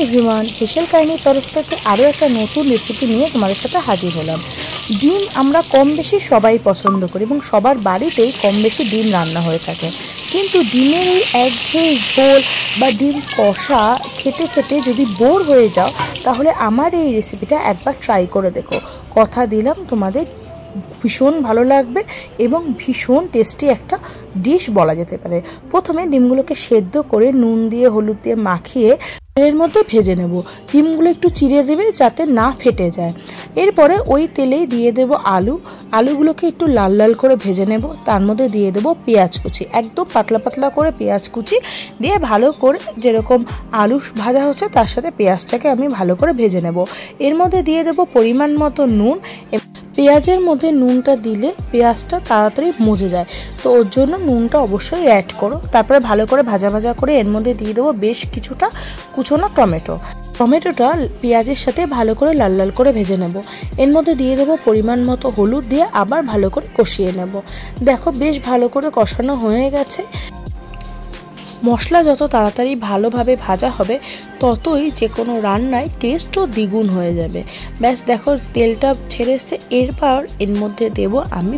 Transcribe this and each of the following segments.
Everyone, হেসেল কাহিনীর তরফ থেকে আরও একটা নতুন রেসিপি নিয়ে তোমাদের সাথে হাজির হলাম। ডিম আমরা কম বেশি সবাই পছন্দ করি এবং সবার বাড়িতেই কম বেশি ডিম রান্না হয়ে থাকে, কিন্তু ডিমের এই একঘেয়ে ঝোল বা ডিম কষা খেতে খেতে যদি বোর হয়ে যাও তাহলে আমার এই রেসিপিটা একবার ট্রাই করে দেখো। কথা দিলাম তোমাদের ভীষণ ভালো লাগবে এবং ভীষণ টেস্টি একটা ডিশ বলা যেতে পারে। প্রথমে ডিমগুলোকে সেদ্ধ করে নুন দিয়ে হলুদ দিয়ে মাখিয়ে তেলের মধ্যে ভেজে নেব। ডিমগুলো একটু চিড়ে দেবে যাতে না ফেটে যায়। এরপরে ওই তেলেই দিয়ে দেব আলুগুলোকে একটু লাল লাল করে ভেজে নেব। তার মধ্যে দিয়ে দেব পেঁয়াজ কুচি, একদম পাতলা পাতলা করে পেঁয়াজ কুচি দিয়ে ভালো করে যেরকম আলু ভাজা হচ্ছে তার সাথে পেঁয়াজটাকে আমি ভালো করে ভেজে নেব। এর মধ্যে দিয়ে দেব পরিমাণ মতো নুন। পেঁয়াজের মধ্যে নুনটা দিলে পেঁয়াজটা তাড়াতাড়ি মজে যায়, তো ওর জন্য নুনটা অবশ্যই অ্যাড করো। তারপরে ভালো করে ভাজা ভাজা করে এর মধ্যে দিয়ে দেবো বেশ কিছুটা কুচনো টমেটোটা পেঁয়াজের সাথে ভালো করে লাল লাল করে ভেজে নেব। এর মধ্যে দিয়ে দেবো পরিমাণ মতো হলুদ দিয়ে আবার ভালো করে কষিয়ে নেব। দেখো বেশ ভালো করে কষানো হয়ে গেছে। মশলা যত তাড়াতাড়ি ভালোভাবে ভাজা হবে ততই যে কোনো রান্নায় টেস্টও দ্বিগুণ হয়ে যাবে। ব্যাস দেখো তেলটা ছেড়ে এসছে। এরপর এর মধ্যে দেব আমি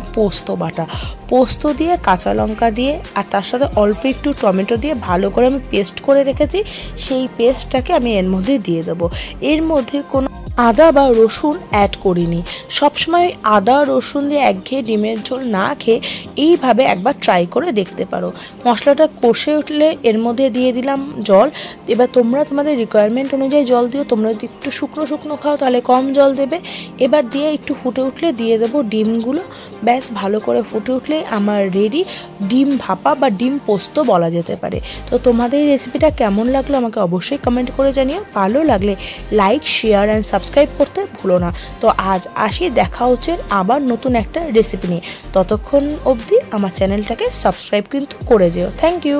পোস্ত দিয়ে কাঁচা লঙ্কা দিয়ে আর তার সাথে অল্প একটু টমেটো দিয়ে ভালো করে আমি পেস্ট করে রেখেছি, সেই পেস্টটাকে আমি এর মধ্যে দিয়ে দেবো। এর মধ্যে কোনো আদা বা রসুন অ্যাড করিনি। সবসময় আদা রসুন দিয়ে একঘেয়ে ডিমের ঝোল না খেয়ে এইভাবে একবার ট্রাই করে দেখতে পারো। মশলাটা কষে উঠলে এর মধ্যে দিয়ে দিলাম জল। এবার তোমরা তোমাদের রিকোয়ারমেন্ট অনুযায়ী জল দিও। তোমরা যদি একটু শুকনো শুকনো খাও তাহলে কম জল দেবে। এবার দিয়ে একটু ফুটে উঠলে দিয়ে দেবো ডিমগুলো। ব্যাস ভালো করে ফুটে উঠলে আমার রেডি ডিম ভাপা বা ডিম পোস্ত বলা যেতে পারে। তো তোমাদের এই রেসিপিটা কেমন লাগলো আমাকে অবশ্যই কমেন্ট করে জানিও। ভালো লাগলে লাইক শেয়ার অ্যান্ড সাবস্ক্রাইব করতে ভুলো না। তো আজ আসি, দেখা হচ্ছে আবার নতুন একটা রেসিপি নিয়ে। ততক্ষণ অবধি আমার চ্যানেলটাকে সাবস্ক্রাইব কিন্তু করে যেও। Thank you.